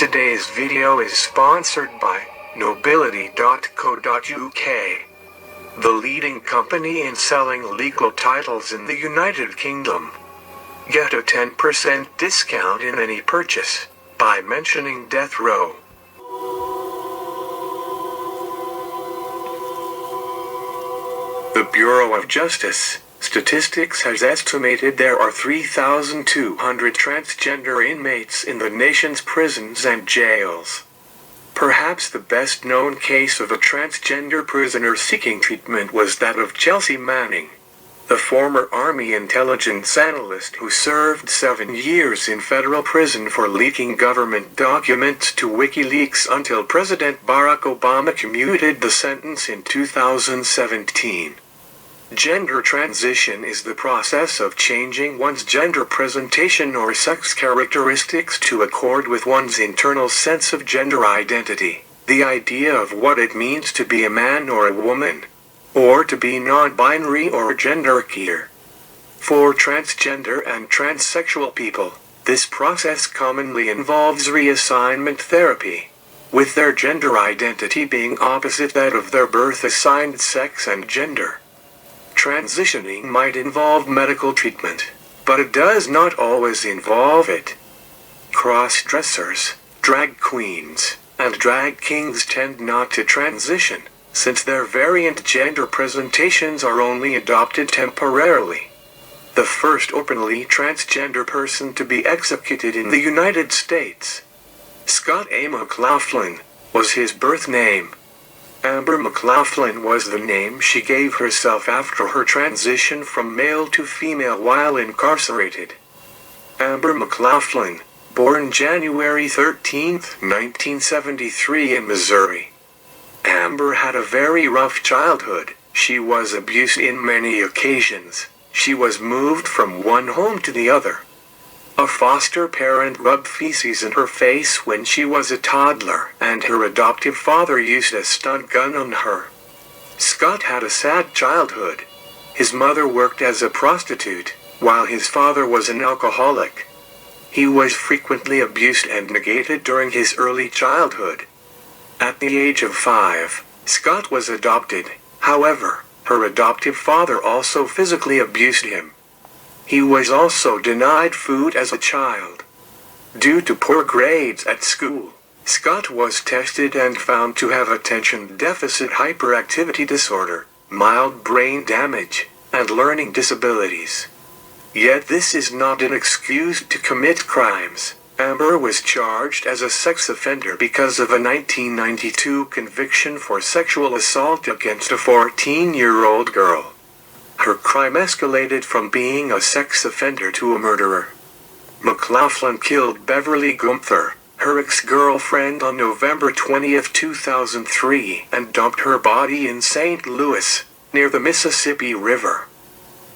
Today's video is sponsored by Nobility.co.uk, the leading company in selling legal titles in the United Kingdom. Get a 10% discount in any purchase by mentioning Death Row. The Bureau of Justice Statistics has estimated there are 3,200 transgender inmates in the nation's prisons and jails. Perhaps the best-known case of a transgender prisoner seeking treatment was that of Chelsea Manning, the former Army intelligence analyst who served 7 years in federal prison for leaking government documents to WikiLeaks until President Barack Obama commuted the sentence in 2017. Gender transition is the process of changing one's gender presentation or sex characteristics to accord with one's internal sense of gender identity, the idea of what it means to be a man or a woman, or to be non-binary or genderqueer. For transgender and transsexual people, this process commonly involves reassignment therapy, with their gender identity being opposite that of their birth-assigned sex and gender. Transitioning might involve medical treatment, but it does not always involve it. Cross-dressers, drag queens, and drag kings tend not to transition, since their variant gender presentations are only adopted temporarily. The first openly transgender person to be executed in the United States, Scott A. McLaughlin, was his birth name. Amber McLaughlin was the name she gave herself after her transition from male to female while incarcerated. Amber McLaughlin, born January 13, 1973 in Missouri. Amber had a very rough childhood. She was abused in many occasions. She was moved from one home to the other. A foster parent rubbed feces in her face when she was a toddler, and her adoptive father used a stun gun on her. Scott had a sad childhood. His mother worked as a prostitute, while his father was an alcoholic. He was frequently abused and negated during his early childhood. At the age of 5, Scott was adopted. However, her adoptive father also physically abused him. He was also denied food as a child. Due to poor grades at school, Scott was tested and found to have attention deficit hyperactivity disorder, mild brain damage, and learning disabilities. Yet this is not an excuse to commit crimes. Amber was charged as a sex offender because of a 1992 conviction for sexual assault against a 14-year-old girl. Her crime escalated from being a sex offender to a murderer. McLaughlin killed Beverly Gunther, her ex-girlfriend, on November 20, 2003, and dumped her body in St. Louis, near the Mississippi River.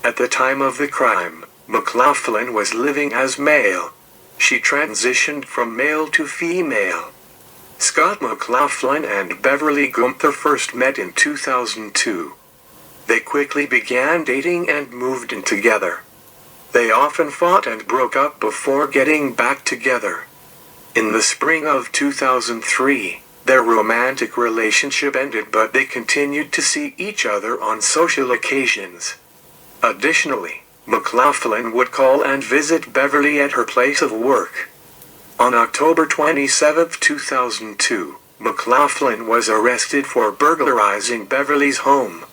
At the time of the crime, McLaughlin was living as male. She transitioned from male to female. Scott McLaughlin and Beverly Gunther first met in 2002. They quickly began dating and moved in together. They often fought and broke up before getting back together. In the spring of 2003, their romantic relationship ended, but they continued to see each other on social occasions. Additionally, McLaughlin would call and visit Beverly at her place of work. On October 27, 2002, McLaughlin was arrested for burglarizing Beverly's home.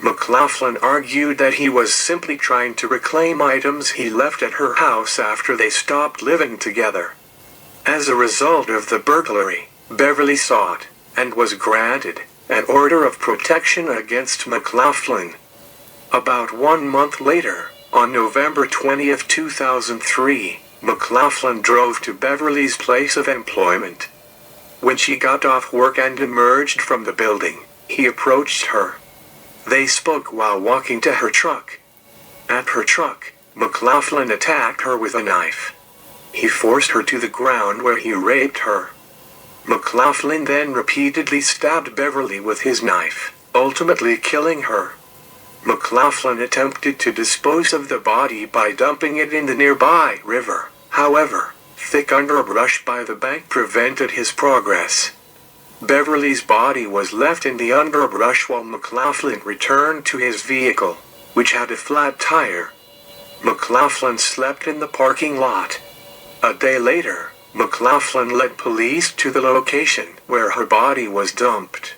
McLaughlin argued that he was simply trying to reclaim items he left at her house after they stopped living together. As a result of the burglary, Beverly sought, and was granted, an order of protection against McLaughlin. About 1 month later, on November 20, 2003, McLaughlin drove to Beverly's place of employment. When she got off work and emerged from the building, he approached her. They spoke while walking to her truck. At her truck, McLaughlin attacked her with a knife. He forced her to the ground where he raped her. McLaughlin then repeatedly stabbed Beverly with his knife, ultimately killing her. McLaughlin attempted to dispose of the body by dumping it in the nearby river. However, Thick underbrush by the bank prevented his progress. Beverly's body was left in the underbrush while McLaughlin returned to his vehicle, which had a flat tire. McLaughlin slept in the parking lot. A day later, McLaughlin led police to the location where her body was dumped.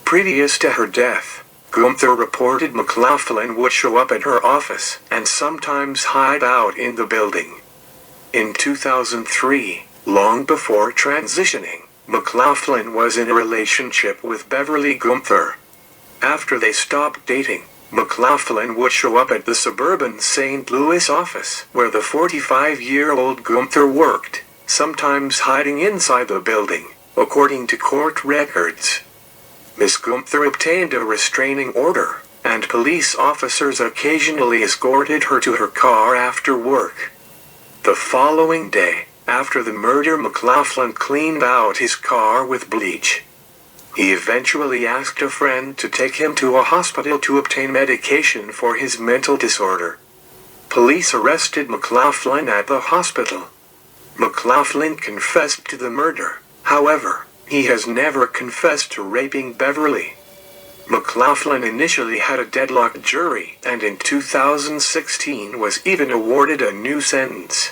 Previous to her death, Gunther reported McLaughlin would show up at her office and sometimes hide out in the building. In 2003, long before transitioning, McLaughlin was in a relationship with Beverly Gunther. After they stopped dating, McLaughlin would show up at the suburban St. Louis office where the 45-year-old Gunther worked, sometimes hiding inside the building, according to court records. Miss Gunther obtained a restraining order, and police officers occasionally escorted her to her car after work. The following day, after the murder, McLaughlin cleaned out his car with bleach. He eventually asked a friend to take him to a hospital to obtain medication for his mental disorder. Police arrested McLaughlin at the hospital. McLaughlin confessed to the murder. However, he has never confessed to raping Beverly. McLaughlin initially had a deadlocked jury and in 2016 was even awarded a new sentence.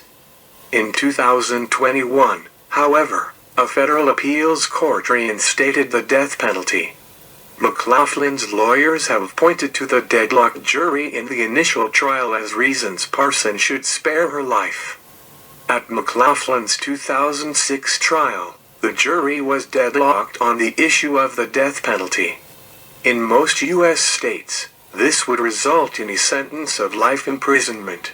In 2021, however, a federal appeals court reinstated the death penalty. McLaughlin's lawyers have pointed to the deadlocked jury in the initial trial as reasons Parson should spare her life. At McLaughlin's 2006 trial, the jury was deadlocked on the issue of the death penalty. In most U.S. states, this would result in a sentence of life imprisonment.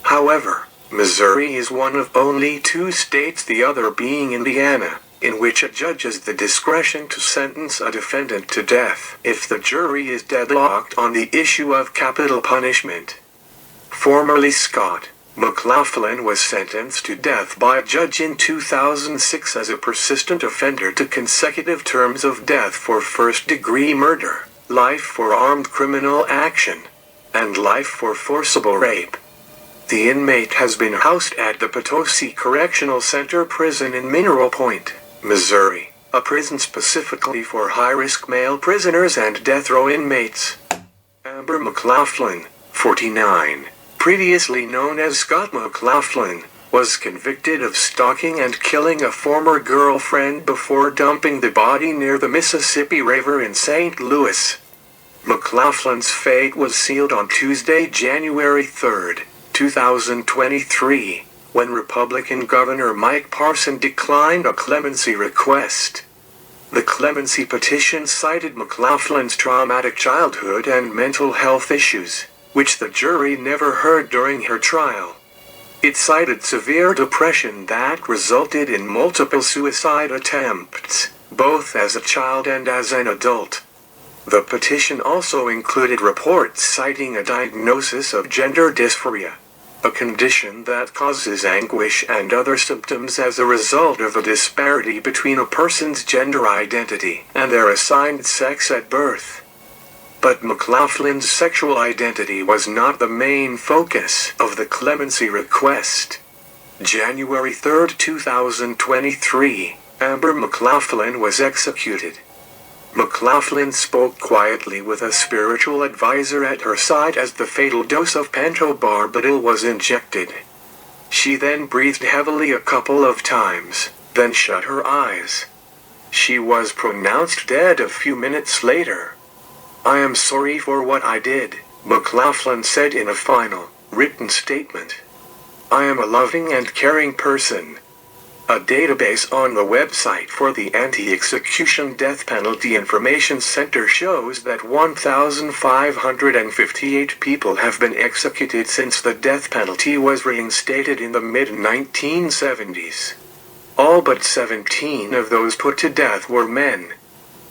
However, Missouri is one of only 2 states, the other being Indiana, in which a judge has the discretion to sentence a defendant to death if the jury is deadlocked on the issue of capital punishment. Formerly Scott, McLaughlin was sentenced to death by a judge in 2006 as a persistent offender to consecutive terms of death for first-degree murder, life for armed criminal action, and life for forcible rape. The inmate has been housed at the Potosi Correctional Center prison in Mineral Point, Missouri, a prison specifically for high-risk male prisoners and death row inmates. Amber McLaughlin, 49, previously known as Scott McLaughlin, was convicted of stalking and killing a former girlfriend before dumping the body near the Mississippi River in St. Louis. McLaughlin's fate was sealed on Tuesday, January 3, 2023, when Republican Governor Mike Parson declined a clemency request. The clemency petition cited McLaughlin's traumatic childhood and mental health issues, which the jury never heard during her trial. It cited severe depression that resulted in multiple suicide attempts, both as a child and as an adult. The petition also included reports citing a diagnosis of gender dysphoria, a condition that causes anguish and other symptoms as a result of a disparity between a person's gender identity and their assigned sex at birth. But McLaughlin's sexual identity was not the main focus of the clemency request. January 3, 2023, Amber McLaughlin was executed. McLaughlin spoke quietly with a spiritual advisor at her side as the fatal dose of pentobarbital was injected. She then breathed heavily a couple of times, then shut her eyes. She was pronounced dead a few minutes later. "I am sorry for what I did," McLaughlin said in a final, written statement. "I am a loving and caring person." A database on the website for the Anti-Execution Death Penalty Information Center shows that 1,558 people have been executed since the death penalty was reinstated in the mid-1970s. All but 17 of those put to death were men.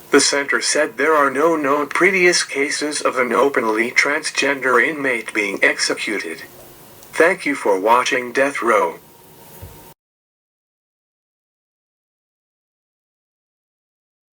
The center said there are no known previous cases of an openly transgender inmate being executed. Thank you for watching Death Row.